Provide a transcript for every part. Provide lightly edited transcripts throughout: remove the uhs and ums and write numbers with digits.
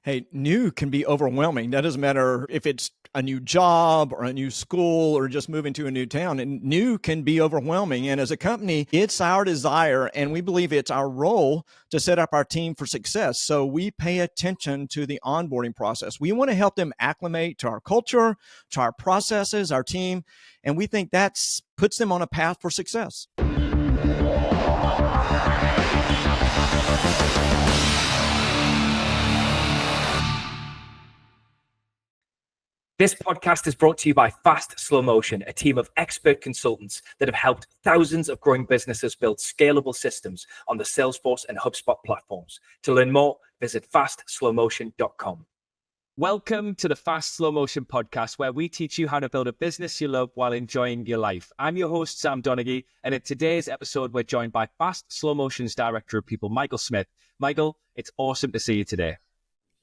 Hey, new can be overwhelming. That doesn't matter if it's a new job or a new school or just moving to a new town. And new can be overwhelming. And as a company, it's our desire and we believe it's our role to set up our team for success. So we pay attention to the onboarding process. We want to help them acclimate to our culture, to our processes, our team. And we think that puts them on a path for success. This podcast is brought to you by Fast Slow Motion, a team of expert consultants that have helped thousands of growing businesses build scalable systems on the Salesforce and HubSpot platforms. To learn more, visit fastslowmotion.com. Welcome to the Fast Slow Motion podcast, where we teach you how to build a business you love while enjoying your life. I'm your host, Sam Donaghey, and in today's episode, we're joined by Fast Slow Motion's Director of People, Michael Smith. Michael, it's awesome to see you today.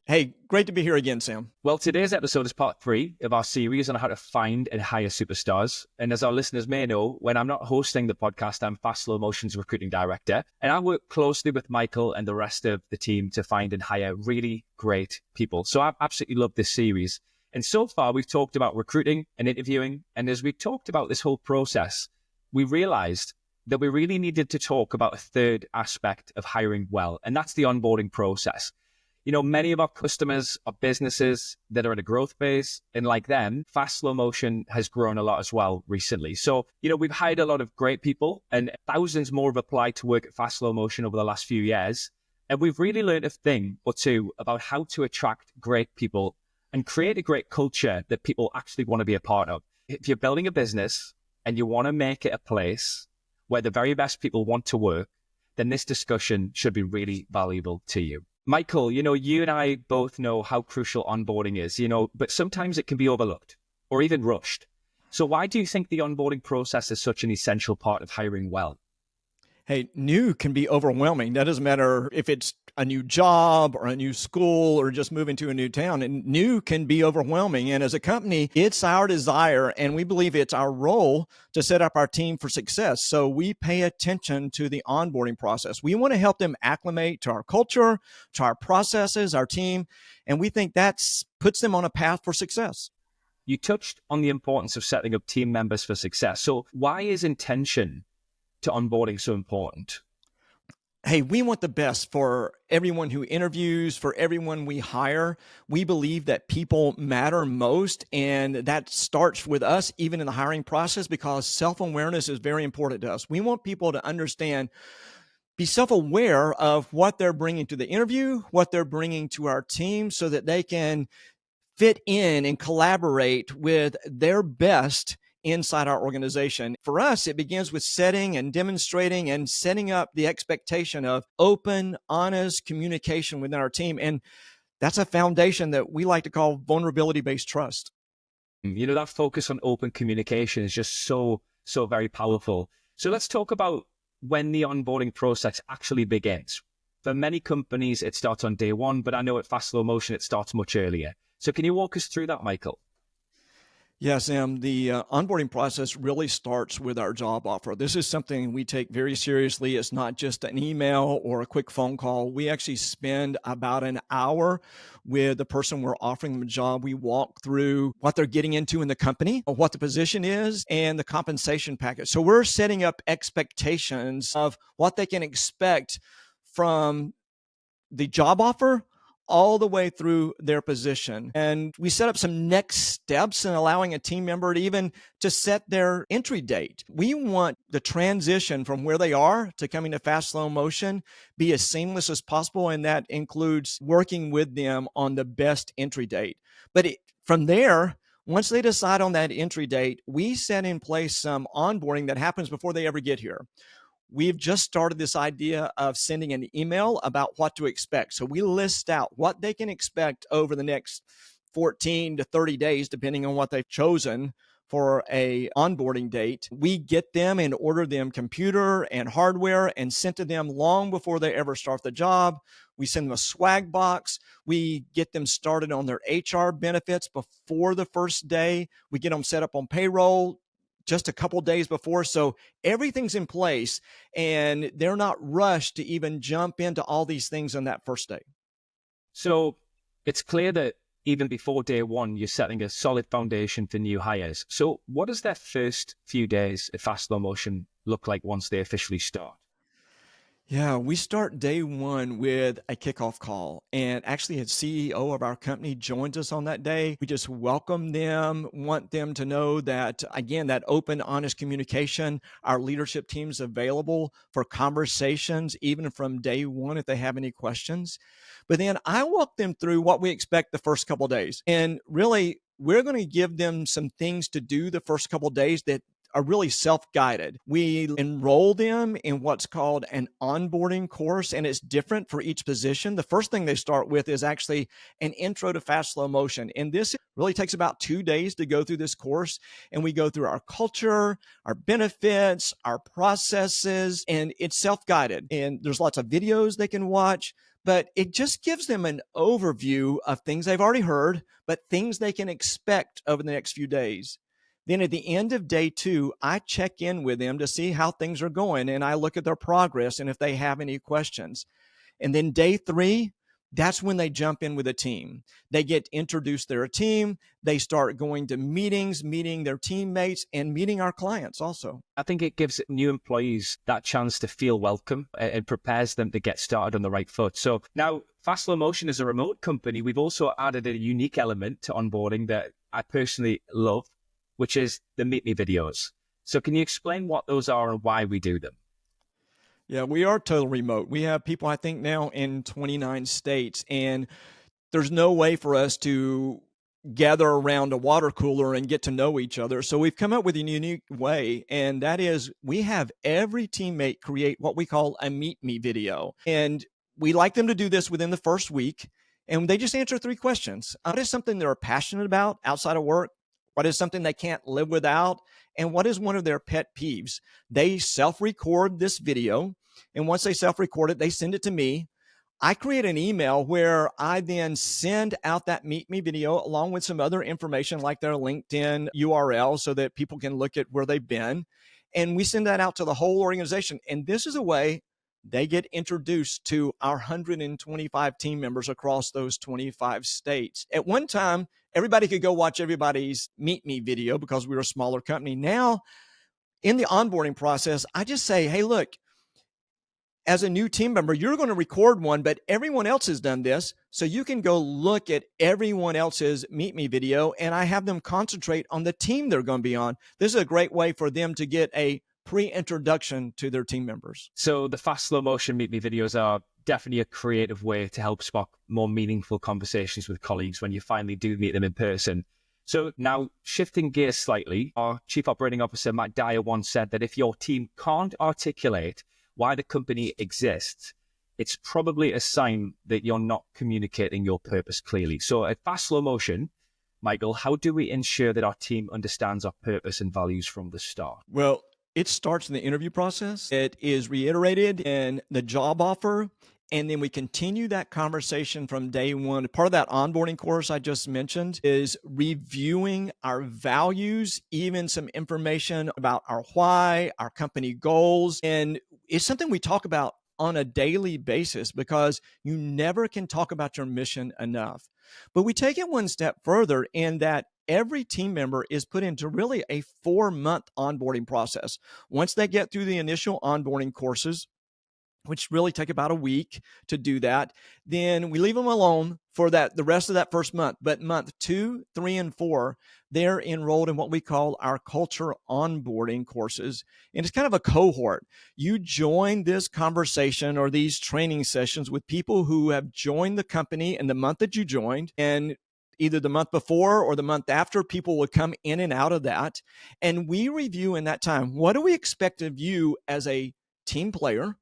Hey, great to be here again, Sam. Well, today's episode is part 3 of our series on how to find and hire superstars. And as our listeners may know, when I'm not hosting the podcast, I'm Fast Slow Motion's recruiting director. And I work closely with Michael and the rest of the team to find and hire really great people. So I've absolutely loved this series. And so far, we've talked about recruiting and interviewing. And as we talked about this whole process, we realized that we really needed to talk about a third aspect of hiring well, and that's the onboarding process. You know, many of our customers are businesses that are in a growth phase, and like them, Fast Slow Motion has grown a lot as well recently. So, we've hired a lot of great people, and thousands more have applied to work at Fast Slow Motion over the last few years. And we've really learned a thing or two about how to attract great people and create a great culture that people actually want to be a part of. If you're building a business and you want to make it a place where the very best people want to work, then this discussion should be really valuable to you. Michael, you and I both know how crucial onboarding is, but sometimes it can be overlooked or even rushed. So why do you think the onboarding process is such an essential part of hiring well? Hey, new can be overwhelming. That doesn't matter if it's a new job or a new school or just moving to a new town. And new can be overwhelming. And as a company, it's our desire and we believe it's our role to set up our team for success. So we pay attention to the onboarding process. We want to help them acclimate to our culture, to our processes, our team. And we think that puts them on a path for success. You touched on the importance of setting up team members for success. So why is intention to onboarding so important? Hey, we want the best for everyone who interviews, for everyone we hire. We believe that people matter most, and that starts with us even in the hiring process because self-awareness is very important to us. We want people to understand, be self-aware of what they're bringing to the interview, what they're bringing to our team so that they can fit in and collaborate with their best inside our organization. For us, it begins with setting and demonstrating and setting up the expectation of open, honest communication within our team. And that's a foundation that we like to call vulnerability-based trust. That focus on open communication is just so very powerful. So let's talk about when the onboarding process actually begins. For many companies, it starts on day 1, but I know at Fast Slow Motion, it starts much earlier. So can you walk us through that, Michael? Yes, Sam, the onboarding process really starts with our job offer. This is something we take very seriously. It's not just an email or a quick phone call. We actually spend about an hour with the person we're offering them a job. We walk through what they're getting into in the company, what the position is, and the compensation package. So we're setting up expectations of what they can expect from the job offer all the way through their position. And we set up some next steps in allowing a team member to set their entry date. We want the transition from where they are to coming to Fast Slow Motion be as seamless as possible. And that includes working with them on the best entry date. But from there, once they decide on that entry date, we set in place some onboarding that happens before they ever get here. We've just started this idea of sending an email about what to expect. So we list out what they can expect over the next 14 to 30 days, depending on what they've chosen for a onboarding date. We get them and order them computer and hardware and sent to them long before they ever start the job. We send them a swag box. We get them started on their HR benefits before the first day. We get them set up on payroll just a couple days before. So everything's in place and they're not rushed to even jump into all these things on that first day. So It's clear that even before day one, you're setting a solid foundation for new hires. So what does their first few days at Fast Slow Motion look like once they officially start? Yeah, we start day one with a kickoff call. And actually, a CEO of our company joins us on that day. We just welcome them, want them to know that, again, that open, honest communication. Our leadership team's available for conversations, even from day one if they have any questions. But then I walk them through what we expect the first couple of days. And really, we're going to give them some things to do the first couple of days that are really self-guided. We enroll them in what's called an onboarding course, and it's different for each position. The first thing they start with is actually an intro to fast slow motion. And this really takes about 2 days to go through this course. And we go through our culture, our benefits, our processes, and it's self-guided. And there's lots of videos they can watch, but it just gives them an overview of things they've already heard, but things they can expect over the next few days. Then at the end of day 2, I check in with them to see how things are going, and I look at their progress and if they have any questions. And then day 3, that's when they jump in with a team. They get introduced to their team. They start going to meetings, meeting their teammates, and meeting our clients also. I think it gives new employees that chance to feel welcome and prepares them to get started on the right foot. So now, Fast Slow Motion is a remote company. We've also added a unique element to onboarding that I personally love, which is the Meet Me videos. So can you explain what those are and why we do them? Yeah, we are totally remote. We have people, I think, now in 29 states, and there's no way for us to gather around a water cooler and get to know each other. So we've come up with a unique way, and that is we have every teammate create what we call a Meet Me video. And we like them to do this within the first week, and they just answer 3 questions. What is something they're passionate about outside of work? What is something they can't live without? And what is one of their pet peeves? They self-record this video. And once they self-record it, they send it to me. I create an email where I then send out that Meet Me video along with some other information like their LinkedIn URL so that people can look at where they've been. And we send that out to the whole organization. And this is a way they get introduced to our 125 team members across those 25 states. At one time, everybody could go watch everybody's Meet Me video because we were a smaller company. Now, in the onboarding process, I just say, hey, look, as a new team member, you're going to record one, but everyone else has done this. So you can go look at everyone else's Meet Me video, and I have them concentrate on the team they're going to be on. This is a great way for them to get a pre-introduction to their team members. So the Fast Slow Motion Meet Me videos are definitely a creative way to help spark more meaningful conversations with colleagues when you finally do meet them in person. So now, shifting gears slightly, our Chief Operating Officer, Matt Dyer, once said that if your team can't articulate why the company exists, it's probably a sign that you're not communicating your purpose clearly. So at Fast Slow Motion, Michael, how do we ensure that our team understands our purpose and values from the start? Well, it starts in the interview process. It is reiterated in the job offer. And then we continue that conversation from day one. Part of that onboarding course I just mentioned is reviewing our values, even some information about our why, our company goals. And it's something we talk about on a daily basis because you never can talk about your mission enough. But we take it one step further in that every team member is put into really a 4-month onboarding process. Once they get through the initial onboarding courses, which really take about a week to do that, then we leave them alone for the rest of that first month. But month 2, 3, and 4, they're enrolled in what we call our culture onboarding courses. And it's kind of a cohort. You join this conversation or these training sessions with people who have joined the company in the month that you joined, and either the month before or the month after, people would come in and out of that. And we review in that time, what do we expect of you as a team player?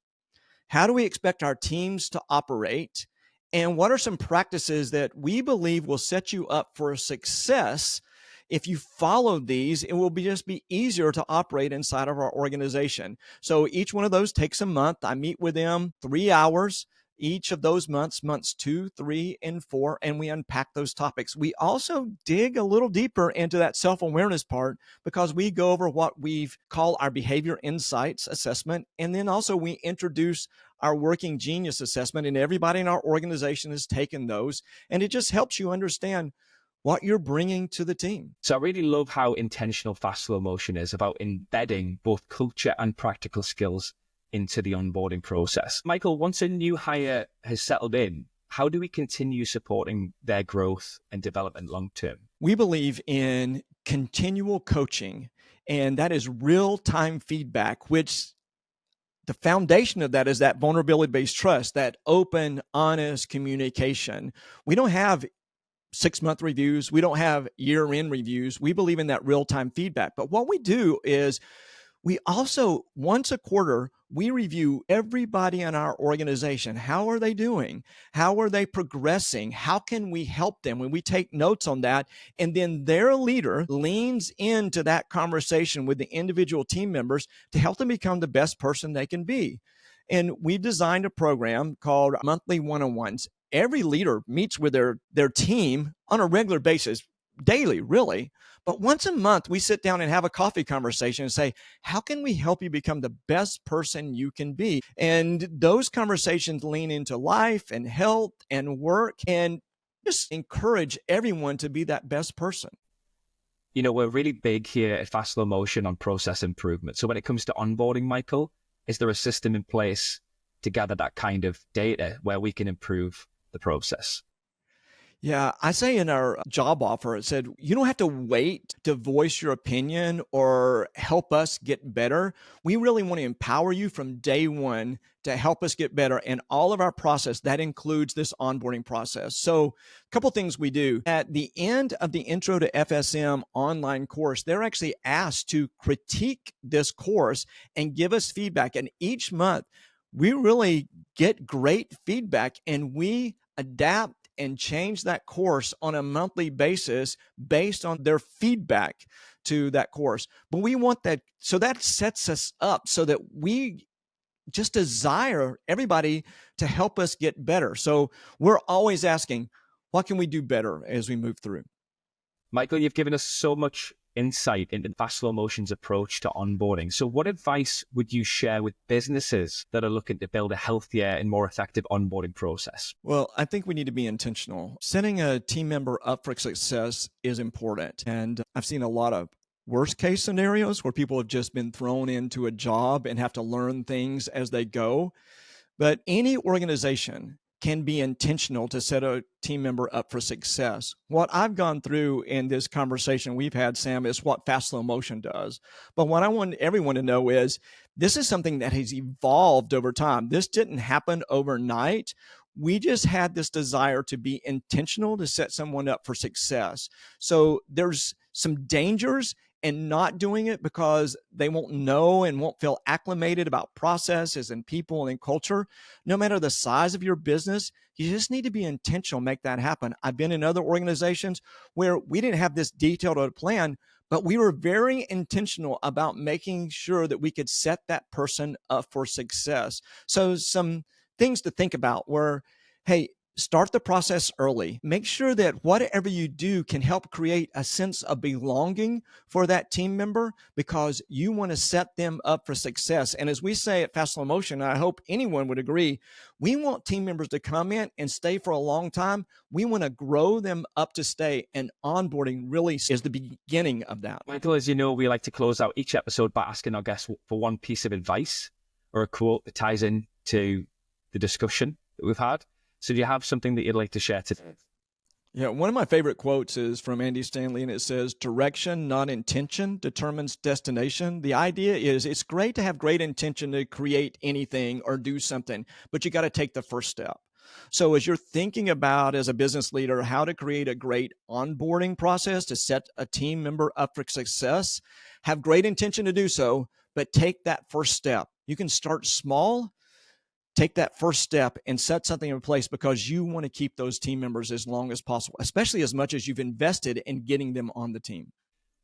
How do we expect our teams to operate? And what are some practices that we believe will set you up for success? If you follow these, it will just be easier to operate inside of our organization. So each one of those takes a month. I meet with them 3 hours. each of those months 2, 3, and 4, and we unpack those topics. We also dig a little deeper into that self-awareness part because we go over what we've called our behavior insights assessment. And then also we introduce our working genius assessment, and everybody in our organization has taken those. And it just helps you understand what you're bringing to the team. So I really love how intentional Fast Slow Motion is about embedding both culture and practical skills into the onboarding process. Michael, once a new hire has settled in, how do we continue supporting their growth and development long term? We believe in continual coaching, and that is real-time feedback, which the foundation of that is that vulnerability-based trust, that open, honest communication. We don't have 6-month reviews. We don't have year-end reviews. We believe in that real-time feedback. But what we do is we also, once a quarter, we review everybody in our organization. How are they doing? How are they progressing? How can we help them? When we take notes on that, and then their leader leans into that conversation with the individual team members to help them become the best person they can be. And we've designed a program called Monthly One-on-Ones. Every leader meets with their team on a regular basis, daily, really. But once a month, we sit down and have a coffee conversation and say, how can we help you become the best person you can be? And those conversations lean into life and health and work and just encourage everyone to be that best person. You know, we're really big here at Fast Slow Motion on process improvement. So when it comes to onboarding, Michael, is there a system in place to gather that kind of data where we can improve the process? Yeah, I say in our job offer, it said, you don't have to wait to voice your opinion or help us get better. We really want to empower you from day one to help us get better. And all of our process, that includes this onboarding process. So a couple things we do. At the end of the Intro to FSM online course, they're actually asked to critique this course and give us feedback. And each month, we really get great feedback and we adapt and change that course on a monthly basis based on their feedback to that course. But we want that, so that sets us up so that we just desire everybody to help us get better. So we're always asking, what can we do better as we move through? Michael, you've given us so much insight into Fast Slow Motion's approach to onboarding. So what advice would you share with businesses that are looking to build a healthier and more effective onboarding process? Well, I think we need to be intentional. Setting a team member up for success is important. And I've seen a lot of worst case scenarios where people have just been thrown into a job and have to learn things as they go. But any organization can be intentional to set a team member up for success. What I've gone through in this conversation we've had, Sam, is what Fast Slow Motion does. But what I want everyone to know is this is something that has evolved over time. This didn't happen overnight. We just had this desire to be intentional to set someone up for success. So there's some dangers in not doing it because they won't know and won't feel acclimated about processes and people and culture. No matter the size of your business, you just need to be intentional, make that happen. I've been in other organizations where we didn't have this detailed plan, but we were very intentional about making sure that we could set that person up for success. So some things to think about were, hey, start the process early. Make sure that whatever you do can help create a sense of belonging for that team member because you want to set them up for success. And as we say at Fast Slow Motion, I hope anyone would agree, we want team members to come in and stay for a long time. We want to grow them up to stay, and onboarding really is the beginning of that. Michael, as you know, we like to close out each episode by asking our guests for one piece of advice or a quote that ties in to the discussion that we've had. So do you have something that you'd like to share today? Yeah, one of my favorite quotes is from Andy Stanley, and it says, direction, not intention, determines destination. The idea is it's great to have great intention to create anything or do something, but you got to take the first step. So as you're thinking about, as a business leader, how to create a great onboarding process to set a team member up for success, have great intention to do so, but take that first step. You can start small. Take that first step and set something in place because you want to keep those team members as long as possible, especially as much as you've invested in getting them on the team.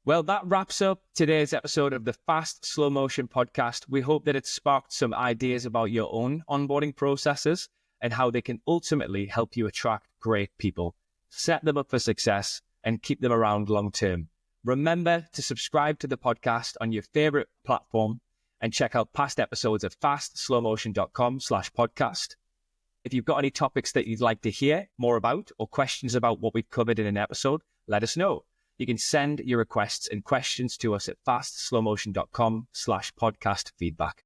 Well, that wraps up today's episode of the Fast Slow Motion podcast. We hope that it sparked some ideas about your own onboarding processes and how they can ultimately help you attract great people, set them up for success, and keep them around long term. Remember to subscribe to the podcast on your favorite platform and check out past episodes at fastslowmotion.com/podcast. If you've got any topics that you'd like to hear more about or questions about what we've covered in an episode, let us know. You can send your requests and questions to us at fastslowmotion.com/podcast feedback.